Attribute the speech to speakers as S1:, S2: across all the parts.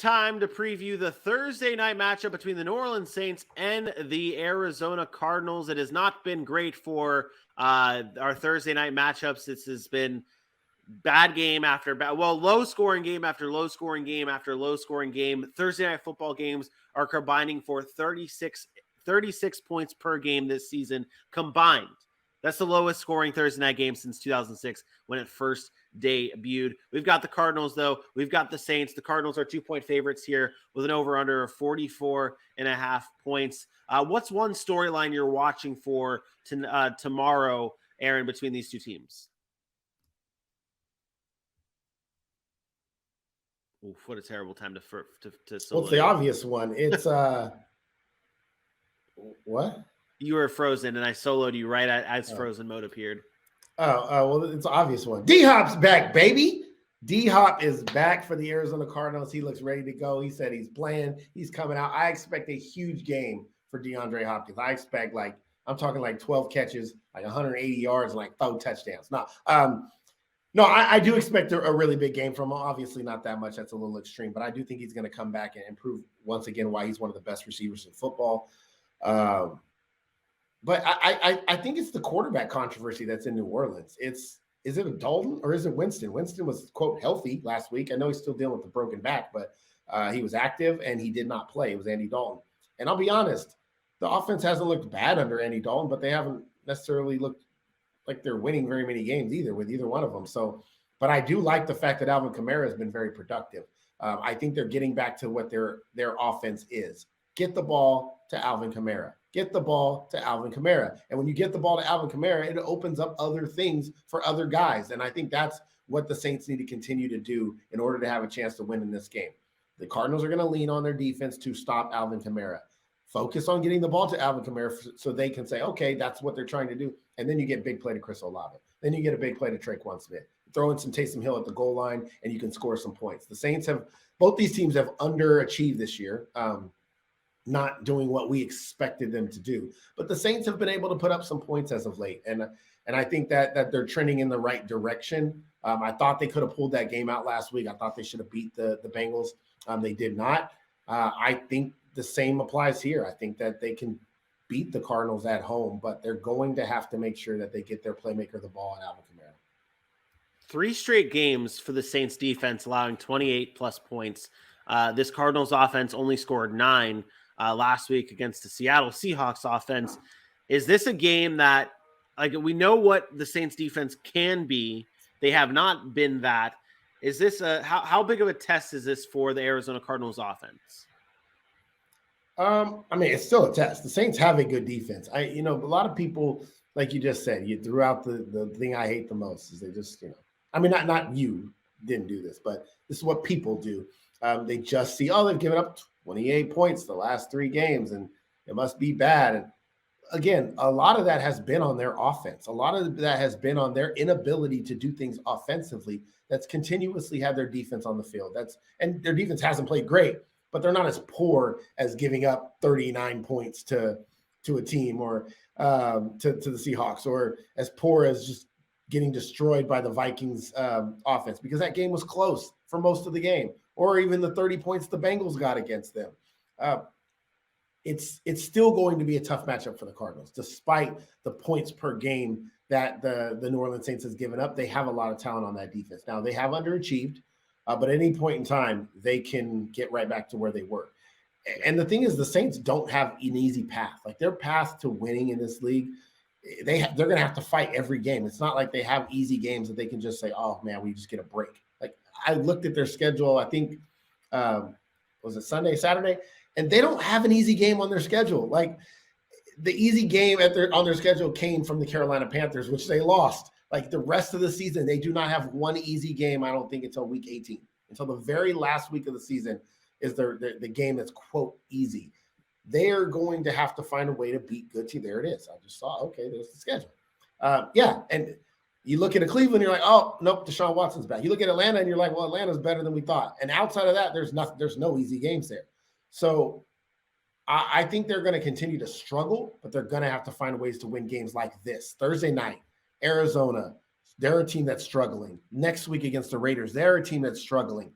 S1: time to preview the Thursday night matchup between the New Orleans Saints and the Arizona Cardinals. It has not been great for our Thursday night matchups. This has been bad game after bad, low scoring game after low scoring game after low scoring game. Thursday night football games are combining for 36 points per game this season combined. That's the lowest scoring Thursday night game since 2006 when it first debuted. We've got the Cardinals, though. We've got the Saints. The Cardinals are 2-point favorites here with an over-under of 44.5 points. What's one storyline you're watching for tomorrow, Aaron, between these two teams? Oof, what a terrible time to
S2: What's the obvious one? It's what?
S1: You were frozen, and I soloed you right as frozen mode appeared.
S2: Well, it's an obvious one. D-Hop's back, baby. D-Hop is back for the Arizona Cardinals. He looks ready to go. He said he's playing. He's coming out. I expect a huge game for DeAndre Hopkins. I expect I'm talking 12 catches, 180 yards, and 4 touchdowns. No, I do expect a really big game from him. Obviously not that much. That's a little extreme, but I do think he's going to come back and improve once again why he's one of the best receivers in football. But I think it's the quarterback controversy that's in New Orleans. Is it a Dalton or is it Winston? Winston was, quote, healthy last week. I know he's still dealing with the broken back, but he was active and he did not play. It was Andy Dalton. And I'll be honest, the offense hasn't looked bad under Andy Dalton, but they haven't necessarily looked like they're winning very many games either with either one of them. So, but I do like the fact that Alvin Kamara has been very productive. I think they're getting back to what their offense is. Get the ball to Alvin Kamara. Get the ball to Alvin Kamara. And when you get the ball to Alvin Kamara, it opens up other things for other guys. And I think that's what the Saints need to continue to do in order to have a chance to win in this game. The Cardinals are going to lean on their defense to stop Alvin Kamara. Focus on getting the ball to Alvin Kamara so they can say, okay, that's what they're trying to do. And then you get big play to Chris Olave. Then you get a big play to Traquan Smith. Throw in some Taysom Hill at the goal line, and you can score some points. The Saints both these teams have underachieved this year. Not doing what we expected them to do. But the Saints have been able to put up some points as of late. And I think that they're trending in the right direction. I thought they could have pulled that game out last week. I thought they should have beat the Bengals. They did not. I think the same applies here. I think that they can beat the Cardinals at home, but they're going to have to make sure that they get their playmaker the ball at Alvin Kamara.
S1: 3 straight games for the Saints defense, allowing 28-plus points. This Cardinals offense only scored 9 last week against the Seattle Seahawks offense. Is this a game that, we know what the Saints defense can be? They have not been that. Is this how big of a test is this for the Arizona Cardinals offense?
S2: It's still a test. The Saints have a good defense. A lot of people, like you just said, you threw out the thing I hate the most is they just, not you didn't do this, but this is what people do. They just see, they've given up 28 points the last 3 games, and it must be bad. And again, a lot of that has been on their offense. A lot of that has been on their inability to do things offensively that's continuously had their defense on the field. And their defense hasn't played great, but they're not as poor as giving up 39 points to a team or to the Seahawks, or as poor as just getting destroyed by the Vikings offense, because that game was close for most of the game, or even the 30 points the Bengals got against them. It's still going to be a tough matchup for the Cardinals, despite the points per game that the New Orleans Saints has given up. They have a lot of talent on that defense. Now, they have underachieved, but at any point in time, they can get right back to where they were. And the thing is, the Saints don't have an easy path. Their path to winning in this league, they're going to have to fight every game. It's not like they have easy games that they can just say, oh, man, we just get a break. I looked at their schedule, I think, was it Sunday, Saturday? And they don't have an easy game on their schedule. The easy game on their schedule came from the Carolina Panthers, which they lost. The rest of the season, they do not have one easy game, I don't think, until week 18. Until the very last week of the season is the game that's, quote, easy. They are going to have to find a way to beat good team. There it is. I just saw, okay, there's the schedule. And you look at Cleveland, you're like, oh, nope, Deshaun Watson's back. You look at Atlanta, and you're like, well, Atlanta's better than we thought. And outside of that, there's no easy games there. So I think they're going to continue to struggle, but they're going to have to find ways to win games like this. Thursday night, Arizona, they're a team that's struggling. Next week against the Raiders, they're a team that's struggling.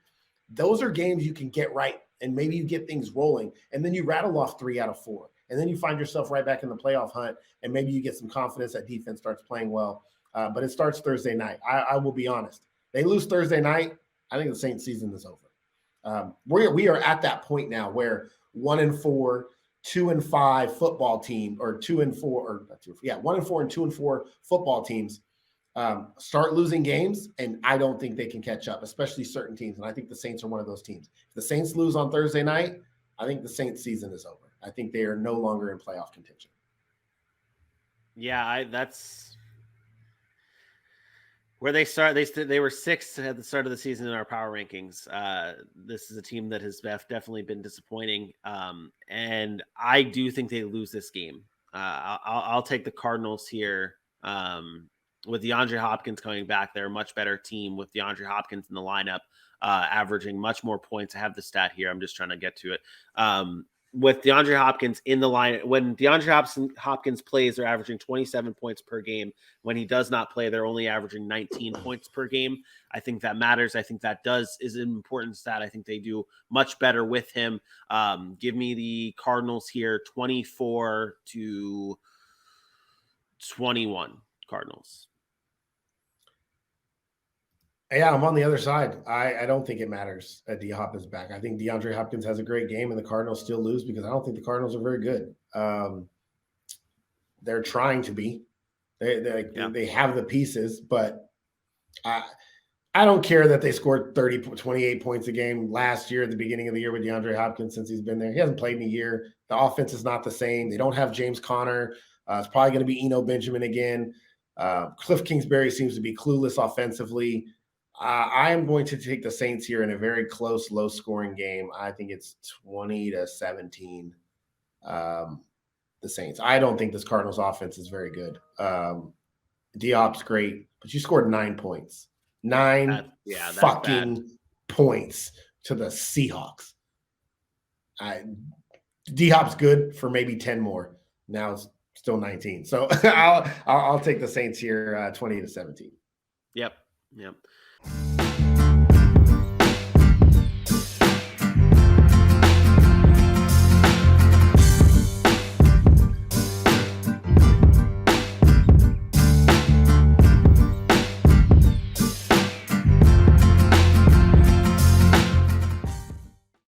S2: those are games you can get right, and maybe you get things rolling, and then you rattle off 3 out of 4, and then you find yourself right back in the playoff hunt, and maybe you get some confidence that defense starts playing well. But it starts Thursday night. I will be honest. They lose Thursday night, I think the Saints season is over. We are at that point now where 1-4, 2-5 football team, or 2-4, or 1-4 and 2-4 football teams start losing games, and I don't think they can catch up, especially certain teams. And I think the Saints are one of those teams. If the Saints lose on Thursday night, I think the Saints season is over. I think they are no longer in playoff contention.
S1: Yeah, that's where they start. They were 6th at the start of the season in our power rankings. This is a team that has definitely been disappointing, and I do think they lose this game. I'll take the Cardinals here. With DeAndre Hopkins coming back, they're a much better team with DeAndre Hopkins in the lineup, averaging much more points. I have the stat here. I'm just trying to get to it. With DeAndre Hopkins in the line, when DeAndre Hopkins plays, they're averaging 27 points per game. When he does not play, they're only averaging 19 points per game. I think that matters. I think that is an important stat. I think they do much better with him. Give me the Cardinals here, 24-21 Cardinals.
S2: Yeah, I'm on the other side. I don't think it matters that D Hop is back. I think DeAndre Hopkins has a great game, and the Cardinals still lose because I don't think the Cardinals are very good. They're trying to be. They have the pieces, but I don't care that they scored 28 points a game last year at the beginning of the year with DeAndre Hopkins since he's been there. He hasn't played in a year. The offense is not the same. They don't have James Conner. It's probably going to be Eno Benjamin again. Cliff Kingsbury seems to be clueless offensively. I am going to take the Saints here in a very close, low-scoring game. I think it's 20-17. The Saints. I don't think this Cardinals offense is very good. D-Hop's great, but you scored 9 points. 9 fucking points to the Seahawks. D-Hop's good for maybe 10 more. Now it's still 19. So I'll take the Saints here 20-17.
S1: Yep.